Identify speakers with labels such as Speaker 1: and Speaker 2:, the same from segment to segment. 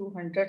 Speaker 1: 200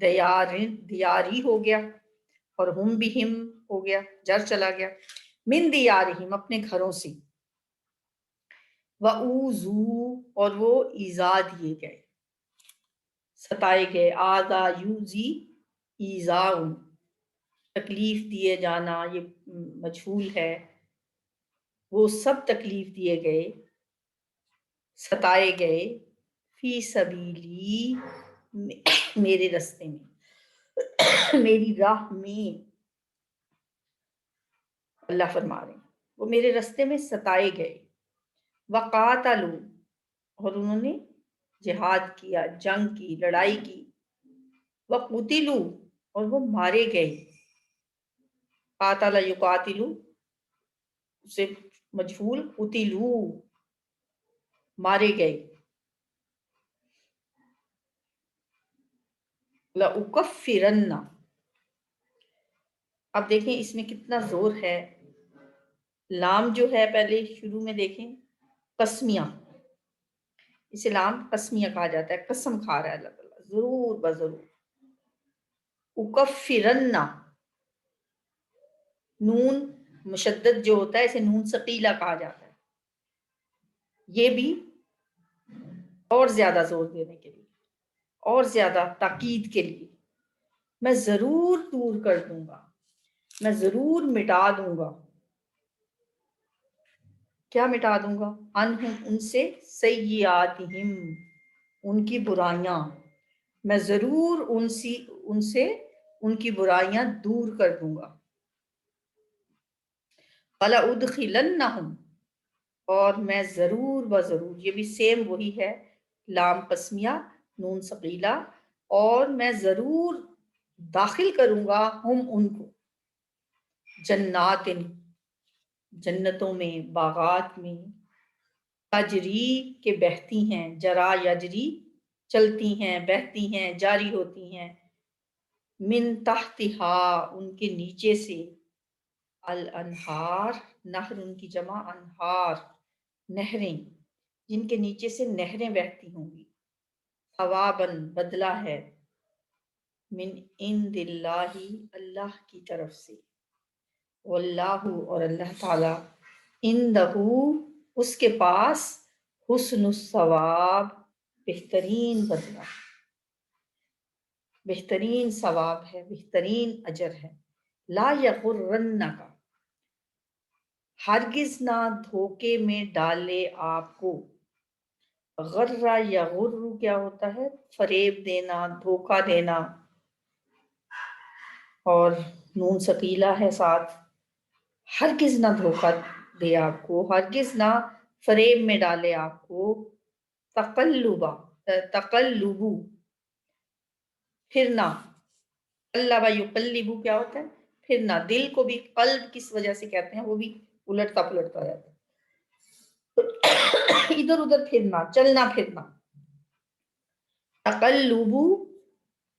Speaker 1: دیاری ہو گیا، اور ہم بھی ہم ہو گیا، جر چلا گیا، من دیارہم اپنے گھروں سے، وَأُوذُوا اور وہ ایذا دیے گئے، ستائے گئے، آذا یوزی ایذاء تکلیف دیے جانا، یہ مجہول ہے، وہ سب تکلیف دیے گئے، ستائے گئے، فی سبیلی میرے رستے میں، میری راہ میں، اللہ فرما رہے ہیں وہ میرے رستے میں ستائے گئے، وقاتلوا اور انہوں نے جہاد کیا، جنگ کی، لڑائی کی، وقتلوا اور وہ مارے گئے، قاتل یقاتل سے مجہول، قتلوا مارے گئے، لأکفرن اب دیکھیں اس میں کتنا زور ہے، لام جو ہے پہلے شروع میں دیکھیں قسمیہ، اسے لام قسمیہ کہا جاتا ہے، قسم کھا رہا ہے اللہ تعالیٰ ضرور بضرور، اکفرن نون مشدد جو ہوتا ہے اسے نون ثقیلہ کہا جاتا ہے، یہ بھی اور زیادہ زور دینے کے لیے، اور زیادہ تاکید کے لیے، میں ضرور دور کر دوں گا، میں ضرور مٹا دوں گا، کیا مٹا دوں گا، انہم ان سے، سیئاتہم ان کی برائیاں، میں ضرور ان سے ان کی برائیاں دور کر دوں گا، وَلَأُدْخِلَنَّهُمْ اور میں ضرور بضرور، یہ بھی سیم وہی ہے، لام قسمیہ نون ثقیلہ، اور میں ضرور داخل کروں گا ہم ان کو، جنات جنتوں میں، باغات میں، تجری کے بہتی ہیں، جرا یجری چلتی ہیں، بہتی ہیں، جاری ہوتی ہیں، من تحتہا ان کے نیچے سے، الانہار نہر ان کی جمع انہار نہریں، جن کے نیچے سے نہریں بہتی ہوں گی، ثواباً بدلہ ہے، من عند اللہ اللہ کی طرف سے، واللہ اور اللہ تعالی، عندہ اس کے پاس، حسن الثواب بہترین بدلہ، بہترین ثواب ہے، بہترین اجر ہے، لا یغرنک ہرگز نہ دھوکے میں ڈالے آپ کو، غرہ یغر کیا ہوتا ہے، فریب دینا، دھوکہ دینا، اور نون ثقیلہ ہے ساتھ، ہرگز نہ دھوکہ دے آپ کو، ہرگز نہ فریب میں ڈالے آپ کو، تقلبو پھرنا، قلب یقلبو کیا ہوتا ہے، پھرنا، دل کو بھی قلب کس وجہ سے کہتے ہیں، وہ بھی الٹتا پلٹتا رہتا ہے، ادھر ادھر پھرنا، چلنا پھرنا، تقلبو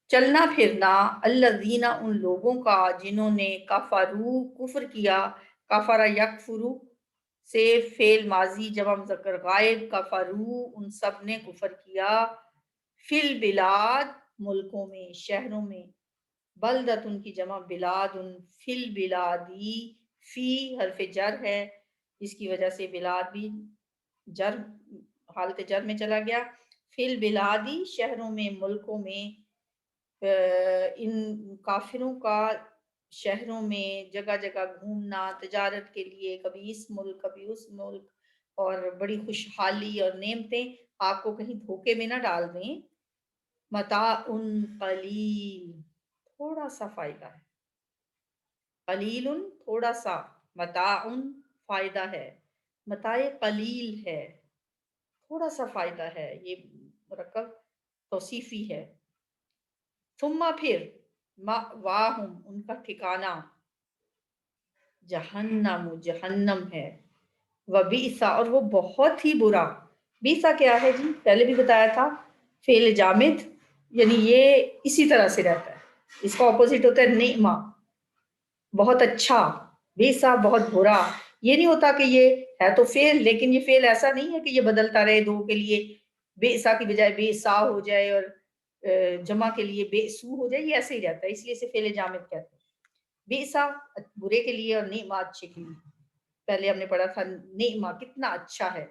Speaker 1: چلنا پھرنا، الذین ان لوگوں کا جنہوں نے کفروا کفر کیا، کفر یکفرو سے فعل ماضی جمع مذکر غائب، کفروا ان سب نے کفر کیا، فی البلاد ملکوں میں، شہروں میں، بلدت ان کی جمع بلاد، فی البلادی فی حرف جر ہے، اس کی وجہ سے بلاد بھی جر حالت جر میں چلا گیا، فی البلادی شہروں میں، ملکوں میں، ان کافروں کا شہروں میں جگہ جگہ گھومنا تجارت کے لیے، کبھی اس ملک کبھی اس ملک، اور بڑی خوشحالی اور نعمتیں آپ کو کہیں دھوکے میں نہ ڈال دیں، متاع قلیل تھوڑا سا فائدہ ہے، قلیل تھوڑا سا، متاع فائدہ ہے، متاع قلیل ہے، تھوڑا سا فائدہ ہے، یہ مرکب توصیفی ہے، ثم پھر، مأواہم ان کا ٹھکانہ، جہنم جہنم ہے، وبئس اور وہ بہت ہی برا، بیسا کیا ہے جی، پہلے بھی بتایا تھا، فعل جامد، یعنی یہ اسی طرح سے رہتا ہے، اس کا اپوزٹ ہوتا ہے نعمہ، بہت اچھا، بیسا بہت برا، یہ نہیں ہوتا کہ یہ ہے تو فعل، لیکن یہ فعل ایسا نہیں ہے کہ یہ بدلتا رہے دو کے لیے، بیسا کی بجائے بیسا ہو جائے اور جمع کے لیے بےسو ہو جائے، یہ ایسے ہی رہتا ہے، اس لیے اسے فعل جامد کہتے ہیں۔ بئسا برے کے لیے اور نعمہ اچھے کے لیے۔ پہلے ہم نے پڑھا تھا نعمہ کتنا اچھا ہے،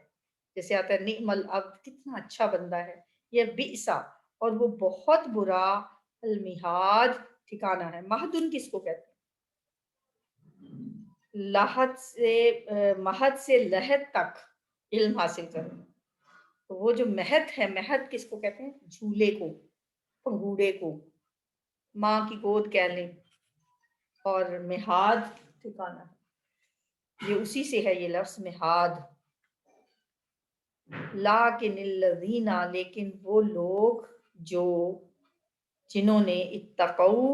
Speaker 1: جیسے آتا ہے نعم العبد کتنا اچھا بندہ ہے، یہ بئسا اور وہ بہت برا المہاد ٹھکانہ ہے۔ مہدن کس کو کہتے ہیں؟ لاحت سے مہد سے لحد تک علم حاصل کرنا، تو وہ جو مہد ہے، مہد کس کو کہتے ہیں؟ جھولے کو، پنگوڑے کو، ماں کی گود کہہ لیں، اور مہاد ٹھکانہ ہے، یہ اسی سے ہے یہ لفظ مہاد۔ لیکن الذین، لیکن وہ لوگ جو جنہوں نے اتقوا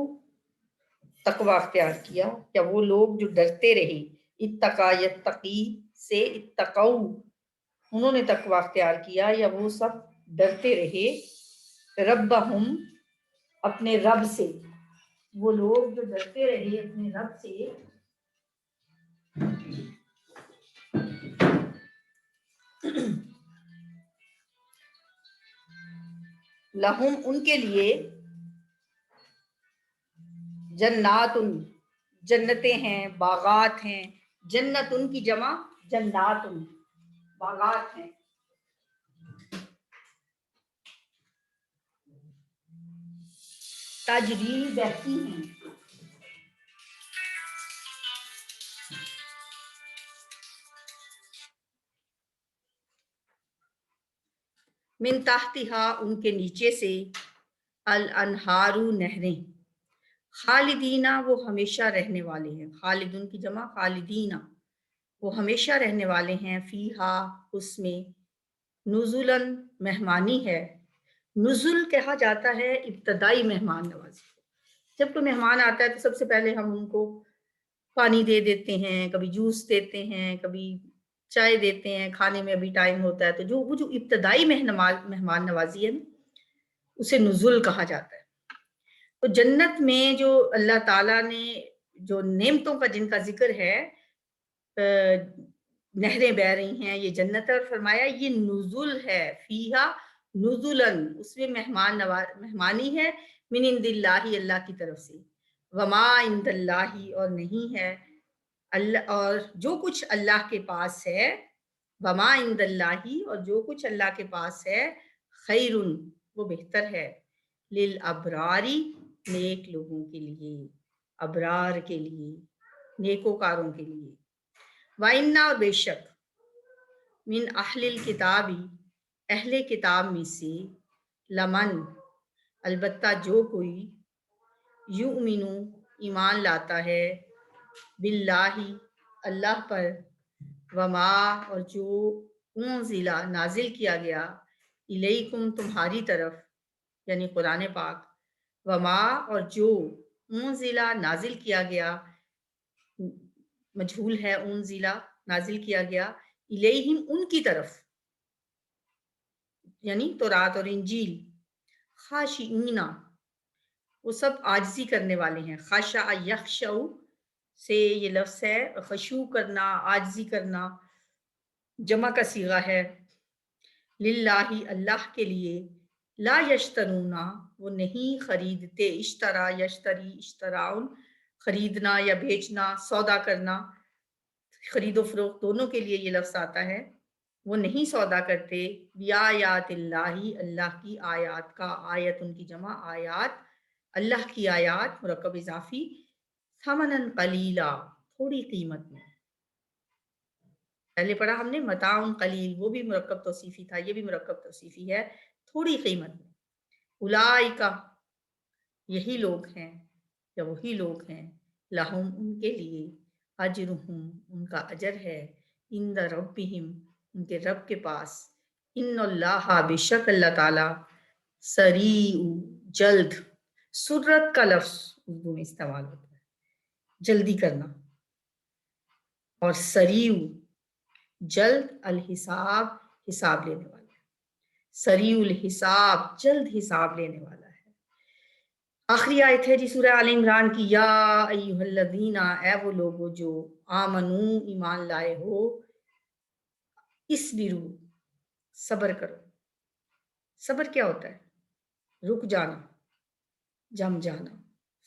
Speaker 1: تقوی اختیار کیا، یا وہ لوگ جو ڈرتے رہے، اتقا یتقی سے اتقوا انہوں نے تقوی اختیار کیا، یا وہ سب ڈرتے رہے ربہم اپنے رب سے، وہ لوگ جو ڈرتے رہے اپنے رب سے، لہم ان کے لیے جنات جنتیں ہیں، باغات ہیں، جنت ان کی جمع جنات باغات ہیں، تجری بہتی ہیں، من تحتہا ان کے نیچے سے، الانہار نہریں، خالدینہ وہ ہمیشہ رہنے والے ہیں، خالدون کی جمع خالدینہ وہ ہمیشہ رہنے والے ہیں، فیہا اس میں، نزلاً مہمانی ہے، نزل کہا جاتا ہے ابتدائی مہمان نوازی کو۔ جب کوئی مہمان آتا ہے تو سب سے پہلے ہم ان کو پانی دے دیتے ہیں، کبھی جوس دیتے ہیں، کبھی چائے دیتے ہیں، کھانے میں ابھی ٹائم ہوتا ہے، تو وہ جو ابتدائی مہمان نوازی ہے نا، اسے نزل کہا جاتا ہے۔ تو جنت میں جو اللہ تعالیٰ نے جو نعمتوں کا جن کا ذکر ہے، نہریں بہ رہی ہیں، یہ جنت ہے، اور فرمایا یہ نزل ہے، فیہا نزلاً اس میں مہمانی ہے، من عند اللہ اللہ کی طرف سے، وما عند اللہ اور نہیں ہے اللہ، اور جو کچھ اللہ کے پاس ہے، وما عند اللہ اور جو کچھ اللہ کے پاس ہے، خیر وہ بہتر ہے، للابراری نیک لوگوں کے لیے، ابرار کے لیے، نیکوکاروں کے لیے، وَإِنَّا اور بے شک، من اہل الکتابی اہل کتاب میں سے، لمن البتہ جو کوئی، یؤمنو ایمان لاتا ہے، باللہ اللہ پر، وما اور جو انزلہ نازل کیا گیا، الیکم تمہاری طرف یعنی قرآن پاک، وما اور جو انزلہ نازل کیا گیا، مجھول ہے انزلہ نازل کیا گیا، الیہم ان کی طرف یعنی تورات اور انجیل، خاشعین وہ سب عاجزی کرنے والے ہیں، خاشع یخشع سے یہ لفظ ہے، خشوع کرنا، عاجزی کرنا، جمع کا صیغہ ہے، للہ اللہ کے لیے، لا یشترون وہ نہیں خریدتے، اشترا یشتری اشتراؤن خریدنا یا بیچنا، سودا کرنا، خرید و فروخت دونوں کے لیے یہ لفظ آتا ہے، وہ نہیں سودا کرتے، بیایات اللہ اللہ کی آیات کا، آیت ان کی جمع آیات، اللہ کی آیات مرکب اضافی، ثمناً قلیلا تھوڑی قیمت میں، پہلے پڑھا ہم نے متاع قلیل، وہ بھی مرکب توصیفی تھا، یہ بھی مرکب توصیفی ہے، تھوڑی قیمت میں، اولئک یہی لوگ ہیں یا وہی لوگ ہیں، لہم ان کے لیے، اجرہم ان کا اجر ہے، عند ربہم ان کے رب کے پاس، ان اللہ بے شک اللہ تعالی، سریع جلد، سرت کا لفظ اردو میں استعمال ہوتا ہے جلدی کرنا، اور سریع جلد، الحساب حساب لینے والا ہے، سریع الحساب جلد حساب لینے والا ہے۔ آخری آیت ہے جی سورہ آل عمران کی، یا ایھا الذین اے وہ لوگو جو آمنو ایمان لائے ہو، اسبرو صبر کرو، صبر کیا ہوتا ہے؟ رک جانا، جم جانا،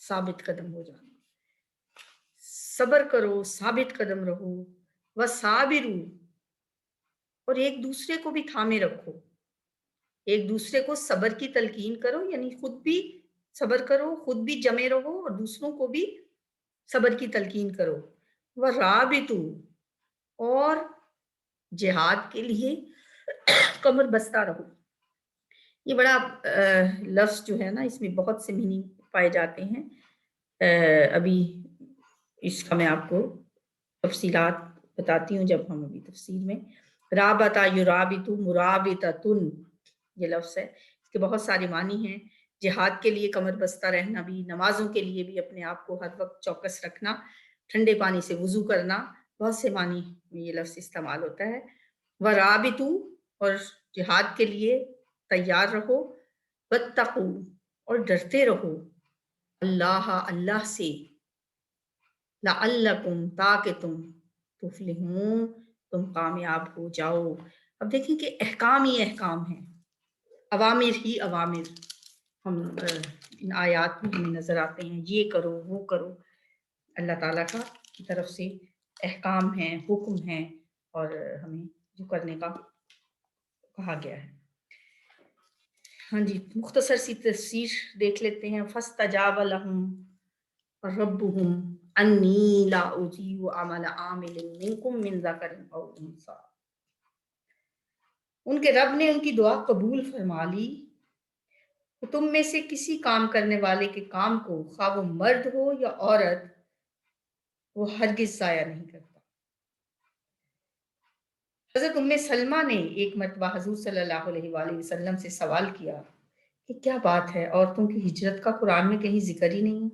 Speaker 1: ثابت قدم ہو جانا. صبر کرو، ثابت قدم رہو. وصابرو، اور ایک دوسرے کو بھی تھامے رکھو. ایک دوسرے کو صبر کی تلقین کرو، یعنی خود بھی صبر کرو، خود بھی جمے رہو اور دوسروں کو بھی صبر کی تلقین کرو. ورابطو، اور جہاد کے لیے کمر بستہ رہو. یہ بڑا لفظ جو ہے نا، اس میں بہت سے میننگ پائے جاتے ہیں. ابھی اس کا میں آپ کو تفصیلات بتاتی ہوں جب ہم ابھی تفصیل میں. رابطہ یرابطو مرابطتن یہ لفظ ہے، اس کے بہت سارے معنی ہیں. جہاد کے لیے کمر بستہ رہنا بھی، نمازوں کے لیے بھی اپنے آپ کو ہر وقت چوکس رکھنا، ٹھنڈے پانی سے وضو کرنا، بہت سے معنی میں یہ لفظ استعمال ہوتا ہے. ورابطو، اور جہاد کے لیے تیار رہو. واتقو، اور ڈرتے رہو. اللہ سے. لعلکم، تاکہ تم تفلحون، تم کامیاب ہو جاؤ. اب دیکھیں کہ احکام ہی احکام ہیں، اوامر ہی اوامر ہم ان آیات میں ہمیں نظر آتے ہیں. یہ کرو، وہ کرو، اللہ تعالیٰ کی طرف سے احکام ہیں، حکم ہیں، اور ہمیں جو کرنے کا کہا گیا ہے. ہاں جی، مختصر سی تفسیر دیکھ لیتے ہیں. فاستجاب لہم ربهم انی لا اضیع عمل عامل منکم من ذکر او انثی. ان کے رب نے ان کی دعا قبول فرما لی. تم میں سے کسی کام کرنے والے کے کام کو، خواہ وہ مرد ہو یا عورت، وہ ہرگز ضائع نہیں کرتا. حضرت ام سلمہ نے ایک مرتبہ حضور صلی اللہ علیہ وآلہ وسلم سے سوال کیا کہ کیا بات ہے، عورتوں کی ہجرت کا قرآن میں کہیں ذکر ہی نہیں.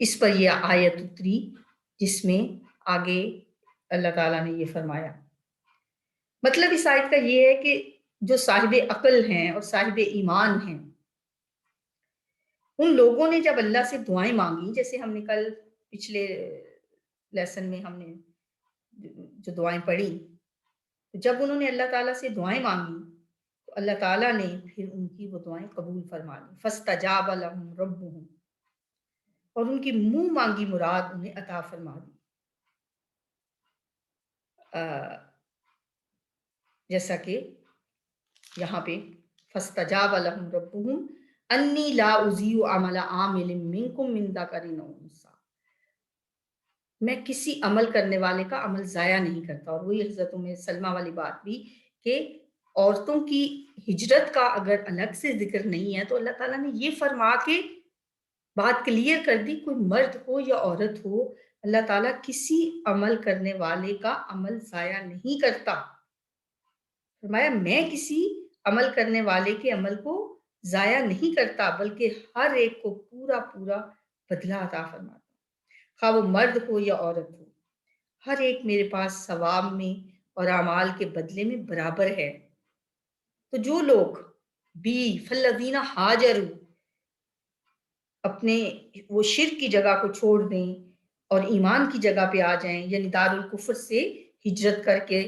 Speaker 1: اس پر یہ آیت اتری جس میں آگے اللہ تعالیٰ نے یہ فرمایا. مطلب اس آیت کا یہ ہے کہ جو صاحب عقل ہیں اور صاحب ایمان ہیں، ان لوگوں نے جب اللہ سے دعائیں مانگی، جیسے ہم نے کل پچھلے لیسن میں ہم نے جو دعائیں پڑھی، جب انہوں نے اللہ تعالیٰ سے دعائیں مانگی تو اللہ تعالیٰ نے پھر ان کی وہ دعائیں قبول فرما لی. فاستجاب لهم ربهم، اور ان کی منہ مانگی مراد انہیں عطا فرما دی. جیسا کہ یہاں پہ فاستجاب لهم ربهم انی لا اضیع عمل عامل منکم من ذکر او انثی، میں کسی عمل کرنے والے کا عمل ضائع نہیں کرتا. اور وہی حضرت ام سلمہ والی بات بھی کہ عورتوں کی ہجرت کا اگر الگ سے ذکر نہیں ہے تو اللہ تعالیٰ نے یہ فرما کے بات کلیئر کر دی، کوئی مرد ہو یا عورت ہو، اللہ تعالیٰ کسی عمل کرنے والے کا عمل ضائع نہیں کرتا. فرمایا میں کسی عمل کرنے والے کے عمل کو ضائع نہیں کرتا، بلکہ ہر ایک کو پورا پورا بدلہ عطا فرماتا. خواہ وہ مرد ہو یا عورت ہو، ہر ایک میرے پاس ثواب میں اور اعمال کے بدلے میں برابر ہے. تو جو لوگ بھی فالذین ہاجروا، اپنے وہ شرک کی جگہ کو چھوڑ دیں اور ایمان کی جگہ پہ آ جائیں، یعنی دارالکفر سے ہجرت کر کے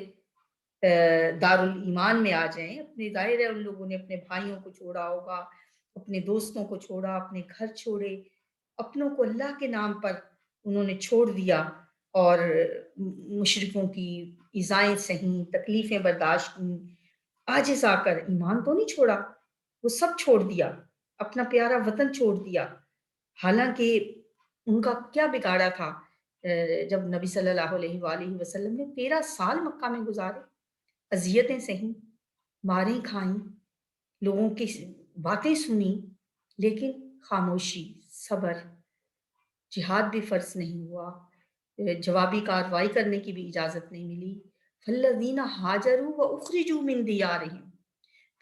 Speaker 1: دارالایمان میں آ جائیں. اپنے ظاہر ہے ان لوگوں نے اپنے بھائیوں کو چھوڑا ہوگا، اپنے دوستوں کو چھوڑا، اپنے گھر چھوڑے، اپنوں کو اللہ کے نام پر انہوں نے چھوڑ دیا، اور مشرکوں کی ایذائیں سہیں، تکلیفیں برداشت کی، عاجز آ کر ایمان تو نہیں چھوڑا، وہ سب چھوڑ دیا، اپنا پیارا وطن چھوڑ دیا. حالانکہ ان کا کیا بگاڑا تھا جب نبی صلی اللہ علیہ وآلہ وسلم نے 13 سال مکہ میں گزارے، اذیتیں سہیں، ماریں کھائیں، لوگوں کی باتیں سنی، لیکن خاموشی، صبر. جہاد بھی فرض نہیں ہوا، جوابی کارروائی کرنے کی بھی اجازت نہیں ملی. فالذین ہاجروا واخرجوا من دیارہم،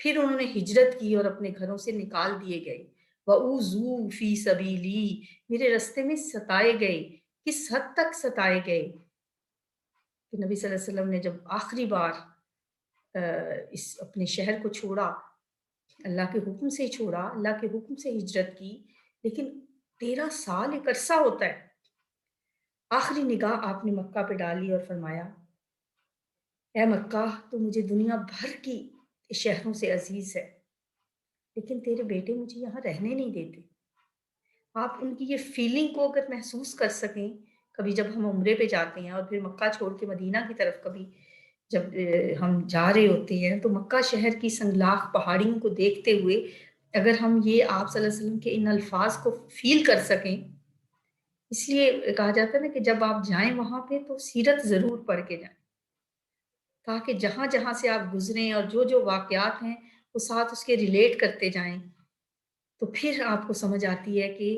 Speaker 1: پھر انہوں نے ہجرت کی اور اپنے گھروں سے نکال دیے گئے. وَأُوذُوا فِي سَبِيلِي، میرے رستے میں ستائے گئے. کس حد تک ستائے گئے کہ نبی صلی اللہ علیہ وسلم نے جب آخری بار اس اپنے شہر کو چھوڑا، اللہ کے حکم سے چھوڑا، اللہ کے حکم سے ہجرت کی، لیکن 13 سال ایک عرصہ ہوتا ہے. آخری نگاہ آپ نے مکہ پہ ڈالی اور فرمایا اے مکہ تو مجھے دنیا بھر کی شہروں سے عزیز ہے، لیکن تیرے بیٹے مجھے یہاں رہنے نہیں دیتے۔ آپ ان کی یہ فیلنگ کو اگر محسوس کر سکیں، کبھی جب ہم عمرے پہ جاتے ہیں اور پھر مکہ چھوڑ کے مدینہ کی طرف کبھی جب ہم جا رہے ہوتے ہیں، تو مکہ شہر کی سنگلاخ پہاڑیوں کو دیکھتے ہوئے اگر ہم یہ آپ صلی اللہ علیہ وسلم کے ان الفاظ کو فیل کر سکیں، اس لیے کہا جاتا ہے نا کہ جب آپ جائیں وہاں پہ تو سیرت ضرور پڑھ کے جائیں، تاکہ جہاں جہاں سے آپ گزریں اور جو جو واقعات ہیں وہ ساتھ اس کے ریلیٹ کرتے جائیں، تو پھر آپ کو سمجھ آتی ہے کہ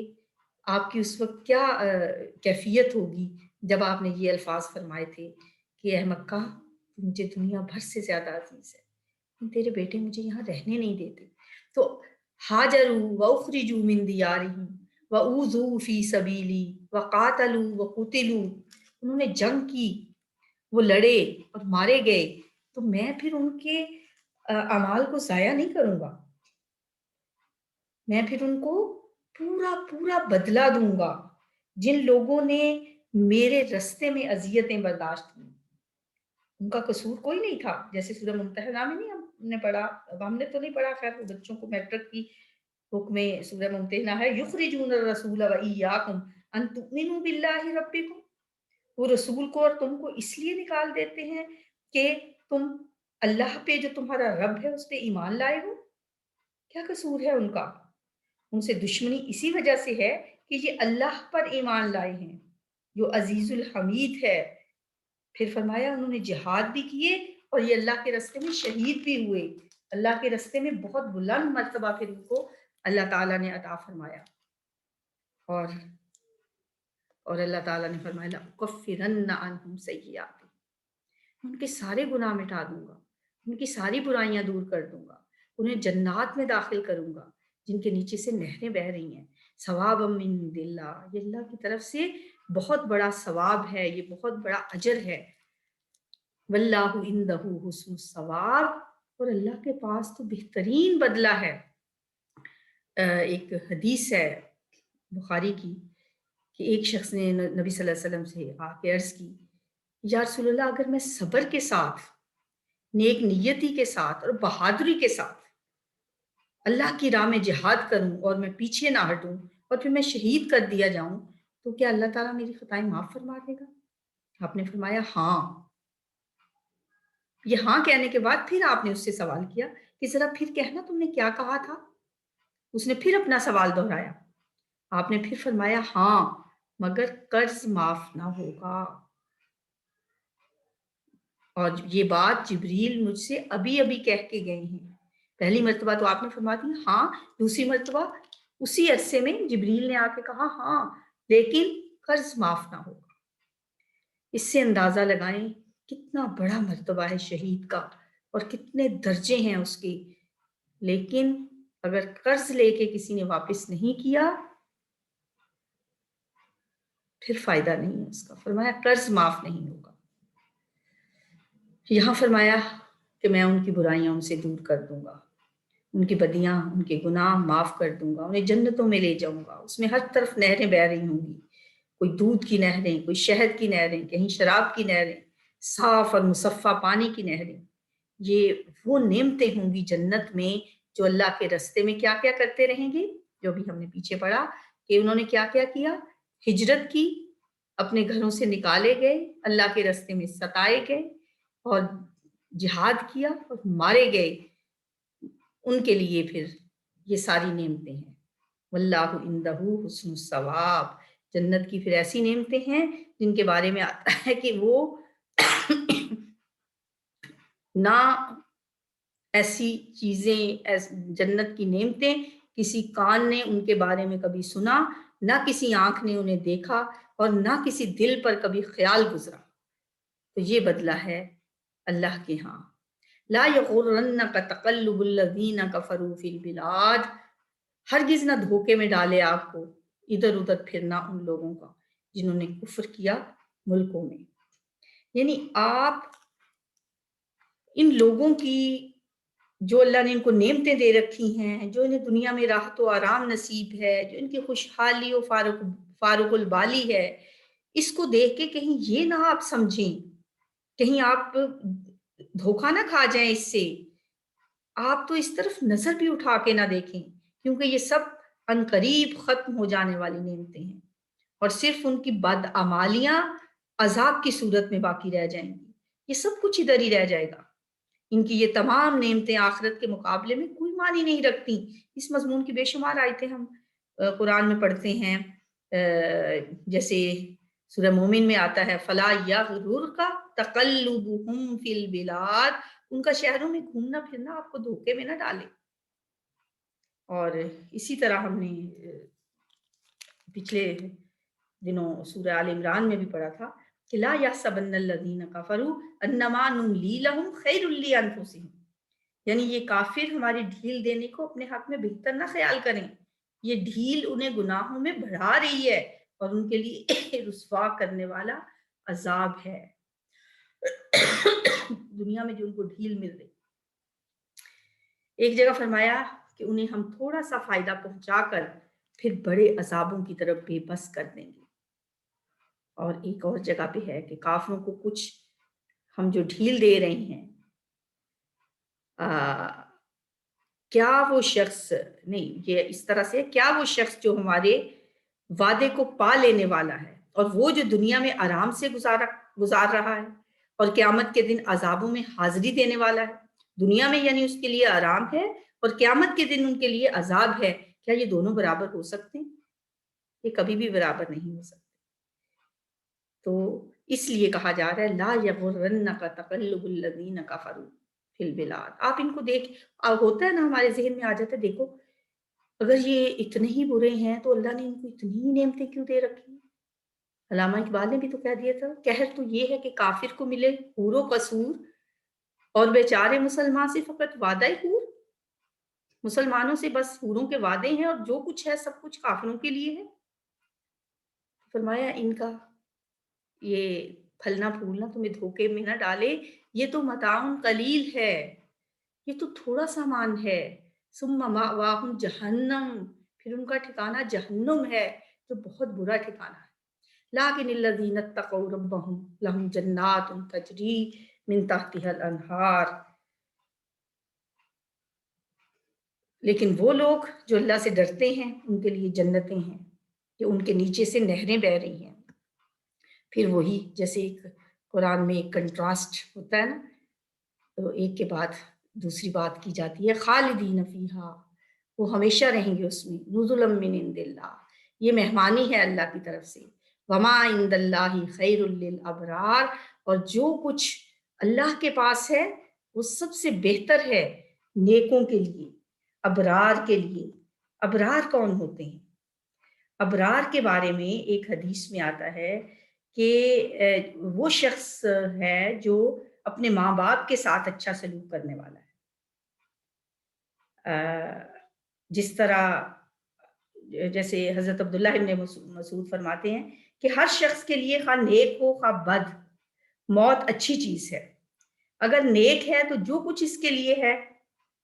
Speaker 1: آپ کی اس وقت کیا کیفیت ہوگی جب آپ نے یہ الفاظ فرمائے تھے کہ اے مکہ مجھے دنیا بھر سے زیادہ عزیز ہے، تیرے بیٹے مجھے یہاں رہنے نہیں دیتے۔ تو ہاجروا واخرجوا من دیارہم واوذوا فی سبیلی وقاتلوا وقتلوا، انہوں نے جنگ کی، وہ لڑے اور مارے گئے، تو میں پھر ان کے اعمال کو ضائع نہیں کروں گا، میں پھر ان کو پورا پورا بدلہ دوں گا۔ جن لوگوں نے میرے رستے میں اذیتیں برداشت کی، ان کا قصور کوئی نہیں تھا، جیسے سورہ ممتحنہ میں نہیں ہم نے پڑھا، اب ہم نے تو نہیں پڑھا، خیر بچوں کو میٹرک کی حکم سورہ ممتحنہ ہے، یخرجون الرسول وایاکم ان تؤمنوا باللہ ربکم، وہ رسول کو اور تم کو اس لیے نکال دیتے ہیں کہ تم اللہ پہ جو تمہارا رب ہے اس پہ ایمان لائے ہو۔ کیا قصور ہے ان کا؟ ان سے دشمنی اسی وجہ سے ہے کہ یہ اللہ پر ایمان لائے ہیں جو عزیز الحمید ہے۔ پھر فرمایا انہوں نے جہاد بھی کیے اور یہ اللہ کے راستے میں شہید بھی ہوئے، اللہ کے راستے میں بہت بلند مرتبہ پھر ان کو اللہ تعالیٰ نے عطا فرمایا۔ اور اللہ تعالیٰ نے فرمایا لَأُكَفِّرَنَّ عَنْهُمْ سَيِّئَاتِهِمْ، ان کے سارے گناہ مٹا دوں گا، ان کی ساری برائیاں دور کر دوں گا، انہیں جنات میں داخل کروں گا جن کے نیچے سے نہریں بہہ رہی ہیں، ثوابا من عند اللہ، یہ اللہ کی طرف سے بہت بڑا ثواب ہے، یہ بہت بڑا اجر ہے۔ واللہ عندہ حسن الثواب، اور اللہ کے پاس تو بہترین بدلہ ہے۔ ایک حدیث ہے بخاری کی کہ ایک شخص نے نبی صلی اللہ علیہ وسلم سے آ کے عرض کی، یا رسول اللہ اگر میں صبر کے ساتھ، نیک نیتی کے ساتھ اور بہادری کے ساتھ اللہ کی راہ میں جہاد کروں اور میں پیچھے نہ ہٹوں اور پھر میں شہید کر دیا جاؤں تو کیا اللہ تعالیٰ میری خطائیں معاف فرما دے گا؟ آپ نے فرمایا ہاں۔ یہ ہاں کہنے کے بعد پھر آپ نے اس سے سوال کیا کہ ذرا پھر کہنا تم نے کیا کہا تھا؟ اس نے پھر اپنا سوال دہرایا، آپ نے پھر فرمایا ہاں مگر قرض معاف نہ ہوگا۔ اور یہ بات جبریل مجھ سے ابھی ابھی کہہ کے گئے ہیں۔ پہلی مرتبہ تو آپ نے فرما دی ہاں، دوسری مرتبہ اسی عرصے میں جبریل نے آ کے کہا ہاں لیکن قرض معاف نہ ہوگا۔ اس سے اندازہ لگائیں کتنا بڑا مرتبہ ہے شہید کا اور کتنے درجے ہیں اس کے، لیکن اگر قرض لے کے کسی نے واپس نہیں کیا پھر فائدہ نہیں ہے اس کا۔ فرمایا قرض معاف نہیں ہوگا۔ یہاں فرمایا کہ میں ان کی برائیاں ان سے دور کر دوں گا، ان کی بدیاں، ان کے گناہ معاف کر دوں گا، انہیں جنتوں میں لے جاؤں گا، اس میں ہر طرف نہریں بہہ رہی ہوں گی، کوئی دودھ کی نہریں، کوئی شہد کی نہریں، کہیں شراب کی نہریں، صاف اور مصفہ پانی کی نہریں۔ یہ وہ نعمتیں ہوں گی جنت میں جو اللہ کے رستے میں کیا کیا کرتے رہیں گے، جو بھی ہم نے پیچھے پڑھا کہ انہوں نے کیا کیا کیا، ہجرت کی، اپنے گھروں سے نکالے گئے، اللہ کے رستے میں ستائے گئے اور جہاد کیا اور مارے گئے، ان کے لیے پھر یہ ساری نعمتیں ہیں۔ واللہ عندہ حسن الثواب، جنت کی پھر ایسی نعمتیں ہیں جن کے بارے میں آتا ہے کہ وہ نہ ایسی چیزیں، جنت کی نعمتیں کسی کان نے ان کے بارے میں کبھی سنا، نہ کسی آنکھ نے انہیں دیکھا اور نہ کسی دل پر کبھی خیال گزرا۔ تو یہ بدلہ ہے اللہ کے ہاں۔ لا یغرنک تقلب الذین کفروا فی البلاد، ہرگز نہ دھوکے میں ڈالے آپ کو ادھر ادھر پھرنا ان لوگوں کا جنہوں نے کفر کیا ملکوں میں۔ یعنی آپ ان لوگوں کی جو اللہ نے ان کو نعمتیں دے رکھی ہیں، جو انہیں دنیا میں راحت و آرام نصیب ہے، جو ان کی خوشحالی و فارغ البالی ہے، اس کو دیکھ کے کہیں یہ نہ آپ سمجھیں، کہیں آپ دھوکہ نہ کھا جائیں اس سے آپ تو اس طرف نظر بھی اٹھا کے نہ دیکھیں، کیونکہ یہ سب عنقریب ختم ہو جانے والی نعمتیں ہیں، اور صرف ان کی بدعمالیاں عذاب کی صورت میں باقی رہ جائیں گی۔ یہ سب کچھ ادھر ہی رہ جائے گا۔ ان کی یہ تمام نعمتیں آخرت کے مقابلے میں کوئی معنی نہیں رکھتی۔ اس مضمون کی بے شمار آیتیں ہم قرآن میں پڑھتے ہیں، جیسے سورہ مومن میں آتا ہے فَلَا يَغْرُرْكَ تَقَلُّبُهُمْ فِي الْبِلَادِ، ان کا شہروں میں گھومنا پھرنا آپ کو دھوکے میں نہ ڈالے۔ اور اسی طرح ہم نے پچھلے دنوں سورہ آل عمران میں بھی پڑھا تھا کہ لا يحسبن الذين كفروا انما نملي لهم خير لانفسهم، یعنی یہ کافر ہماری ڈھیل دینے کو اپنے حق میں بہتر نہ خیال کریں، یہ ڈھیل انہیں گناہوں میں بڑھا رہی ہے اور ان کے لیے رسوا کرنے والا عذاب ہے۔ دنیا میں جو ان کو ڈھیل مل رہی، ایک جگہ فرمایا کہ انہیں ہم تھوڑا سا فائدہ پہنچا کر پھر بڑے عذابوں کی طرف بے بس کر دیں گے۔ اور ایک اور جگہ پہ ہے کہ کافروں کو کچھ ہم جو ڈھیل دے رہے ہیں، کیا وہ شخص نہیں، یہ اس طرح سے کیا وہ شخص جو ہمارے وعدے کو پا لینے والا ہے اور وہ جو دنیا میں آرام سے گزار رہا ہے اور قیامت کے دن عذابوں میں حاضری دینے والا ہے، دنیا میں یعنی اس کے لیے آرام ہے اور قیامت کے دن ان کے لیے عذاب ہے، کیا یہ دونوں برابر ہو سکتے ہیں؟ یہ کبھی بھی برابر نہیں ہو سکتے۔ تو اس لیے کہا جا رہا ہے لا یغرنک تقلب الذین کفروا فی البلاد۔ آپ ان کو دیکھ، ہوتا ہے نا ہمارے ذہن میں آ جاتا ہے، دیکھو اگر یہ اتنے ہی برے ہیں تو اللہ نے ان کو اتنی ہی نعمتیں کیوں دے رکھی ہیں؟ علامہ اقبال نے بھی تو کہہ دیا تھا قہر تو یہ ہے کہ کافر کو ملے حور و قصور اور بیچارے مسلمان سے فقط وعدہ حور۔ مسلمانوں سے بس حوروں کے وعدے ہیں اور جو کچھ ہے سب کچھ کافروں کے لیے ہے۔ فرمایا ان کا یہ پھلنا پھولنا تمہیں دھوکے میں نہ ڈالے، یہ تو متاع قلیل ہے، یہ تو تھوڑا سامان ہے، ثم مأواہم جہنم، پھر ان کا ٹھکانہ جہنم ہے جو بہت برا ٹھکانہ ہے۔ لیکن الذین اتقوا ربہم لہم جنات تجری من تحتها الانہار، لیکن وہ لوگ جو اللہ سے ڈرتے ہیں ان کے لیے جنتیں ہیں کہ ان کے نیچے سے نہریں بہہ رہی ہیں۔ پھر وہی جیسے ایک قرآن میں ایک کنٹراسٹ ہوتا ہے نا، تو ایک کے بعد دوسری بات کی جاتی ہے، خالدین فیہا، وہ ہمیشہ رہیں گے اس میں، نزلا من عند اللہ، یہ مہمانی ہے اللہ کی طرف سے، وما عند اللہ خیر للابرار، اور جو کچھ اللہ کے پاس ہے وہ سب سے بہتر ہے نیکوں کے لیے، ابرار کے لیے۔ ابرار کون ہوتے ہیں؟ ابرار کے بارے میں ایک حدیث میں آتا ہے کہ وہ شخص ہے جو اپنے ماں باپ کے ساتھ اچھا سلوک کرنے والا ہے، جس طرح جیسے حضرت عبداللہ ابن مسعود فرماتے ہیں کہ ہر شخص کے لیے خواہ نیک ہو خواہ بد، موت اچھی چیز ہے۔ اگر نیک ہے تو جو کچھ اس کے لیے ہے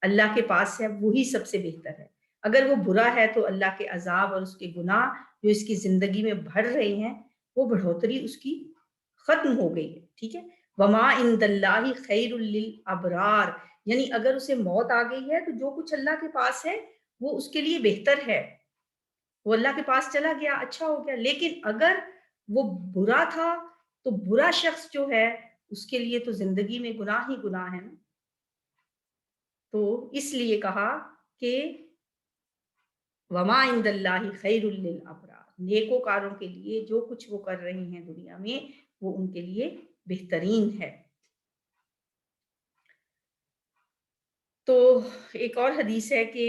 Speaker 1: اللہ کے پاس ہے وہی سب سے بہتر ہے، اگر وہ برا ہے تو اللہ کے عذاب اور اس کے گناہ جو اس کی زندگی میں بڑھ رہے ہیں وہ بڑھوتری اس کی ختم ہو گئی ہے، ٹھیک ہے۔ وما عند اللہ خیر للابرار، یعنی اگر اسے موت آ گئی ہے تو جو کچھ اللہ کے پاس ہے وہ اس کے لیے بہتر ہے، وہ اللہ کے پاس چلا گیا، اچھا ہو گیا۔ لیکن اگر وہ برا تھا تو برا شخص جو ہے اس کے لیے تو زندگی میں گناہ ہی گناہ ہے نا۔ تو اس لیے کہا کہ وما عند اللہ خیر للابرار، نیکوکاروں کے لیے جو کچھ وہ کر رہے ہیں دنیا میں وہ ان کے لیے بہترین ہے۔ تو ایک اور حدیث ہے کہ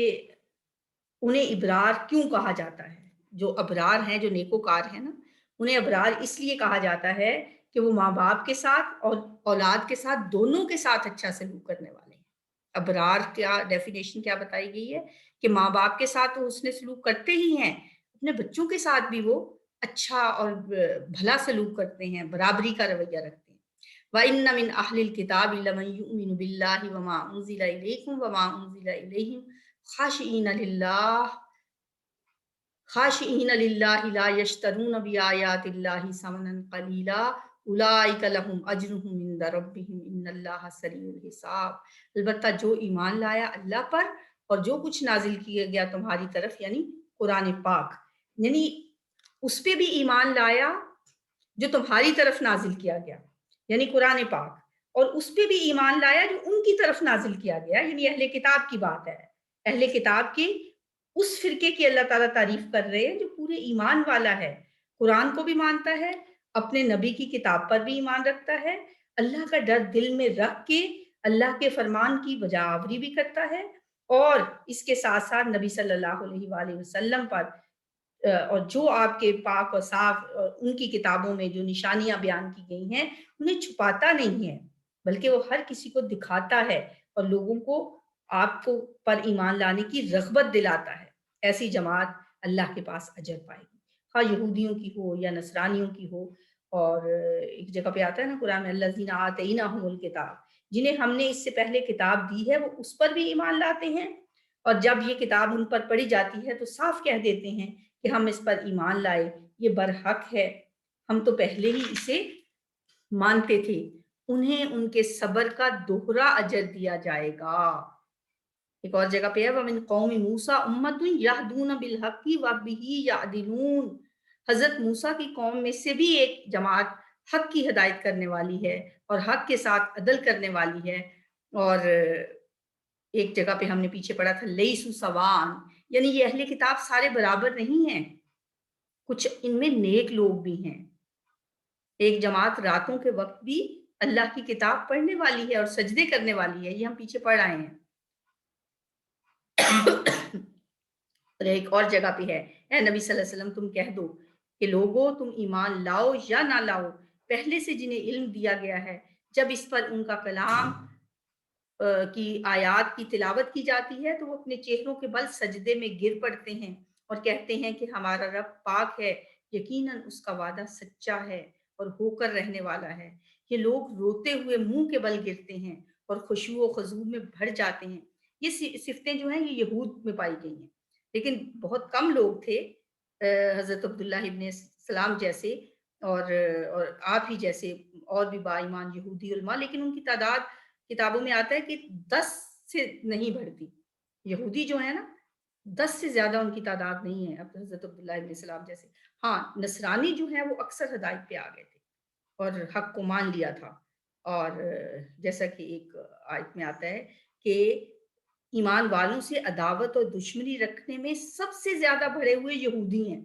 Speaker 1: انہیں ابرار کیوں کہا جاتا ہے، جو ابرار ہیں جو نیکوکار ہیں نا، انہیں ابرار اس لیے کہا جاتا ہے کہ وہ ماں باپ کے ساتھ اور اولاد کے ساتھ دونوں کے ساتھ اچھا سلوک کرنے والے ہیں۔ ابرار کیا ڈیفینیشن کیا بتائی گئی ہے کہ ماں باپ کے ساتھ وہ حسن سلوک کرتے ہی ہیں، اپنے بچوں کے ساتھ بھی وہ اچھا اور بھلا سلوک کرتے ہیں، برابری کا رویہ رکھتے ہیں۔ وَإِنَّ مِنْ أَهْلِ الْكِتَابِ لَمَن يُؤْمِنُ بِاللَّهِ وَمَا أُنزِلَ إِلَيْكُمْ وَمَا أُنزِلَ إِلَيْهِمْ خاشعین للہ لا یشترون بآیات اللہ ثمنا قلیلا اولئک لہم اجرہم عند ربہم ان اللہ سریع الحساب، البتہ جو ایمان لایا اللہ پر اور جو کچھ نازل کیا گیا تمہاری طرف یعنی قرآن پاک، یعنی اس پہ بھی ایمان لایا جو تمہاری طرف نازل کیا گیا یعنی قرآن پاک، اور اس پہ بھی ایمان لایا جو ان کی طرف نازل کیا گیا یعنی اہل کتاب کی بات ہے، اہل کتاب کی اس فرقے کی اللہ تعالیٰ تعریف کر رہے ہیں جو پورے ایمان والا ہے، قرآن کو بھی مانتا ہے، اپنے نبی کی کتاب پر بھی ایمان رکھتا ہے، اللہ کا ڈر دل میں رکھ کے اللہ کے فرمان کی بجا آوری بھی کرتا ہے، اور اس کے ساتھ ساتھ نبی صلی اللہ علیہ وآلہ وسلم پر اور جو آپ کے پاک اور صاف ان کی کتابوں میں جو نشانیاں بیان کی گئی ہیں انہیں چھپاتا نہیں ہے، بلکہ وہ ہر کسی کو دکھاتا ہے اور لوگوں کو آپ کو پر ایمان لانے کی رغبت دلاتا ہے۔ ایسی جماعت اللہ کے پاس اجر پائے گی، خواہ یہودیوں کی ہو یا نصرانیوں کی ہو۔ اور ایک جگہ پہ آتا ہے نا قرآن میں، الذین آتیناہم الکتاب، جنہیں ہم نے اس سے پہلے کتاب دی ہے وہ اس پر بھی ایمان لاتے ہیں، اور جب یہ کتاب ان پر پڑھی جاتی ہے تو صاف کہہ دیتے ہیں کہ ہم اس پر ایمان لائے، یہ برحق ہے، ہم تو پہلے ہی اسے مانتے تھے، انہیں ان کے صبر کا دوہرا اجر دیا جائے گا۔ ایک اور جگہ پہ ہے وَمِن قوم موسیٰ أُمَّةٌ يَهْدُونَ بِالْحَقِّ وَبِهِ يَعْدِلُونَ، حضرت موسیٰ کی قوم میں سے بھی ایک جماعت حق کی ہدایت کرنے والی ہے اور حق کے ساتھ عدل کرنے والی ہے۔ اور ایک جگہ پہ ہم نے پیچھے پڑھا تھا لیسوا سواء، یعنی یہ اہل کتاب سارے برابر نہیں ہیں، کچھ ان میں نیک لوگ بھی ہیں۔ ایک جماعت راتوں کے وقت بھی اللہ کی کتاب پڑھنے والی ہے اور سجدے کرنے والی ہے، یہ ہم پیچھے پڑھ آئے ہیں۔ اور ایک اور جگہ پہ ہے، اے نبی صلی اللہ علیہ وسلم تم کہہ دو کہ لوگو تم ایمان لاؤ یا نہ لاؤ پہلے سے جنہیں علم دیا گیا ہے، جب اس پر ان کا کلام کی آیات کی تلاوت کی جاتی ہے تو وہ اپنے چہروں کے بل سجدے میں گر پڑتے ہیں اور کہتے ہیں کہ ہمارا رب پاک ہے، یقیناً اس کا وعدہ سچا ہے اور ہو کر رہنے والا ہے۔ یہ لوگ روتے ہوئے منہ کے بل گرتے ہیں اور خشوع و خضوع میں بھر جاتے ہیں۔ یہ صفتیں جو ہیں یہ یہود میں پائی گئی ہیں، لیکن بہت کم لوگ تھے حضرت عبداللہ ابن سلام جیسے اور آپ ہی جیسے اور بھی با ایمان یہودی علماء، لیکن ان کی تعداد کتابوں میں آتا ہے کہ 10 سے نہیں بڑھتی۔ یہودی جو ہے نا 10 سے زیادہ ان کی تعداد نہیں ہے اب حضرت عبداللہ ابن سلام جیسے۔ ہاں نصرانی جو ہے وہ اکثر ہدایت پہ آ گئے تھے اور حق کو مان لیا تھا، اور جیسا کہ ایک آیت میں آتا ہے کہ ایمان والوں سے عداوت اور دشمنی رکھنے میں سب سے زیادہ بڑھے ہوئے یہودی ہیں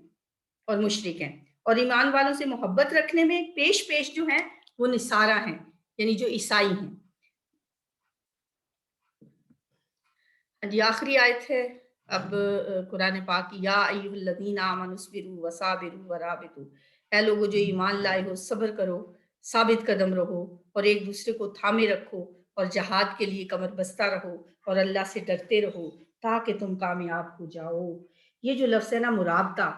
Speaker 1: اور مشرک ہیں، اور ایمان والوں سے محبت رکھنے میں پیش جو ہیں وہ نصارہ ہیں یعنی جو عیسائی ہیں۔ جی آخری آیت ہے اب قرآن پاک کی، یا ایھا الذین آمنوا اصبروا وصابروا ورابطوا، اے لوگو جو ایمان لائے ہو صبر کرو، ثابت قدم رہو اور ایک دوسرے کو تھامے رکھو اور جہاد کے لیے کمر بستہ رہو اور اللہ سے ڈرتے رہو تاکہ تم کامیاب ہو جاؤ۔ یہ جو لفظ ہے نا مرابطہ،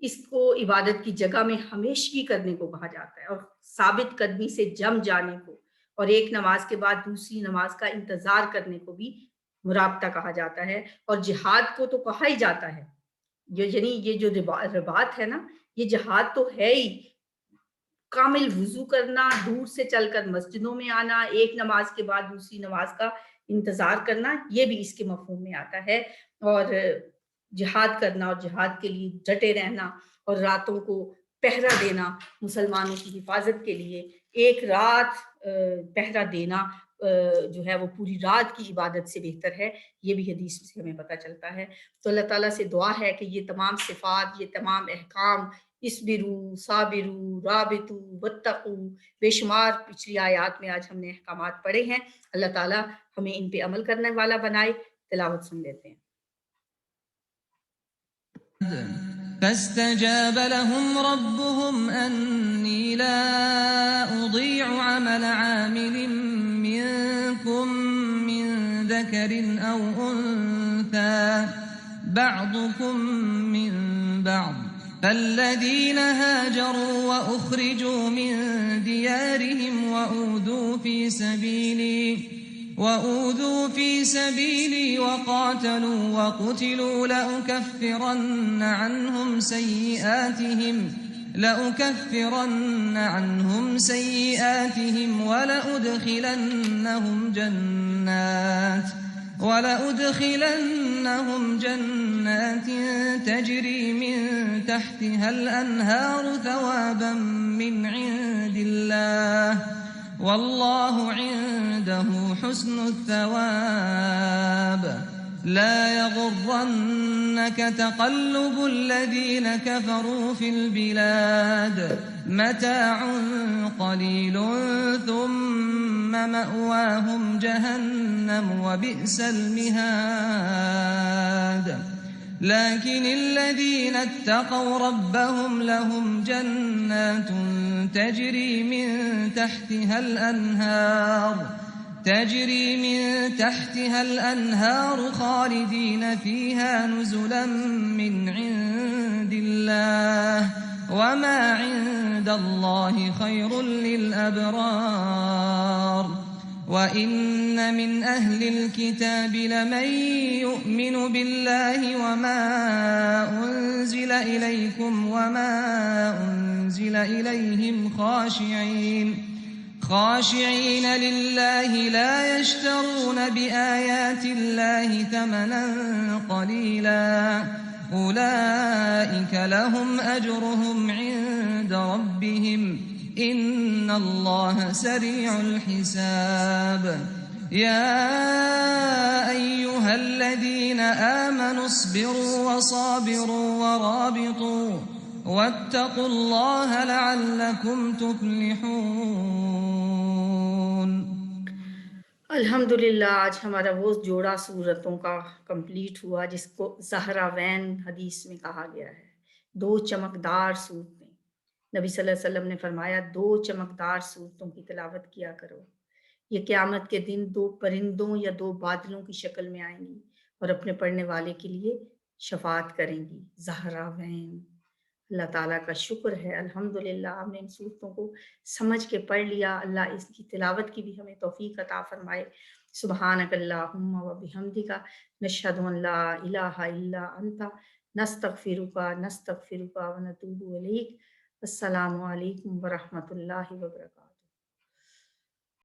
Speaker 1: اس کو عبادت کی جگہ میں ہمیشگی کرنے کو کہا جاتا ہے، اور ثابت قدمی سے جم جانے کو اور ایک نماز کے بعد دوسری نماز کا انتظار کرنے کو بھی مرابطہ کہا جاتا ہے، اور جہاد کو تو کہا ہی جاتا ہے، یعنی یہ جو رباط ہے نا یہ جہاد تو ہے ہی، کامل وضو کرنا، دور سے چل کر مسجدوں میں آنا، ایک نماز کے بعد دوسری نماز کا انتظار کرنا، یہ بھی اس کے مفہوم میں آتا ہے، اور جہاد کرنا اور جہاد کے لیے ڈٹے رہنا اور راتوں کو پہرا دینا مسلمانوں کی حفاظت کے لیے، ایک رات پہرا دینا جو ہے وہ پوری رات کی عبادت سے بہتر ہے، یہ بھی حدیث سے ہمیں پتہ چلتا ہے۔ تو اللہ تعالیٰ سے دعا ہے کہ یہ تمام صفات، یہ تمام احکام، اصبروا صابروا رابطوا واتقوا، بے شمار پچھلی آیات میں آج ہم نے احکامات پڑھے ہیں، اللہ تعالیٰ ہمیں ان پہ عمل کرنے والا بنائے۔ تلاوت سن لیتے ہیں۔
Speaker 2: فاستجاب لهم ربهم أني لا أضيع عمل عامل منكم من ذكر أو أنثى بعضكم من بعض، فالذين هاجروا وأخرجوا من ديارهم وأوذوا في سبيلي وقاتلوا وقتلوا لأكفرن عنهم لأكفرن عنهم سيئاتهم ولأدخلنهم جنات تجري من تحتها الأنهار ثوابا من عند الله والله عنده حسن الثواب لا يغرنك تقلب الذين كفروا في البلاد متاع قليل ثم مأواهم جهنم وبئس المهاد لكن الذين اتقوا ربهم لهم جنات تجري من تحتها الأنهار خالدين فيها نزلا من عند الله وما عند الله خير للأبرار وإن من أهل الكتاب لمن يؤمن بالله وما أنزل إليكم وما أنزل إليهم خاشعين لله لا يشترون بآيات الله ثمنا قليلا أولئك لهم أجرهم عند ربهم إن الله سريع الحساب يا أيها الذين آمنوا اصبروا وصابروا ورابطوا واتقوا الله لعلكم تفلحون.
Speaker 1: الحمدللہ آج ہمارا وہ جوڑا صورتوں کا کمپلیٹ ہوا جس کو زہراوین حدیث میں کہا گیا ہے. 2 چمکدار صورتیں. نبی صلی اللہ علیہ وسلم نے فرمایا 2 چمکدار صورتوں کی تلاوت کیا کرو. یہ قیامت کے دن 2 پرندوں یا 2 بادلوں کی شکل میں آئیں گی اور اپنے پڑھنے والے کے لیے شفاعت کریں گی. زہراوین. اللہ تعالیٰ کا شکر ہے الحمدللہ ہم نے ان صورتوں کو سمجھ کے پڑھ لیا. اللہ اس کی تلاوت کی بھی ہمیں توفیق عطا فرمائے. سبحانک اللہم و بحمدک نشہد ان لا الہ الا انت نستغفرک و نتوب الیک. السلام علیکم ورحمۃ اللہ وبرکاتہ.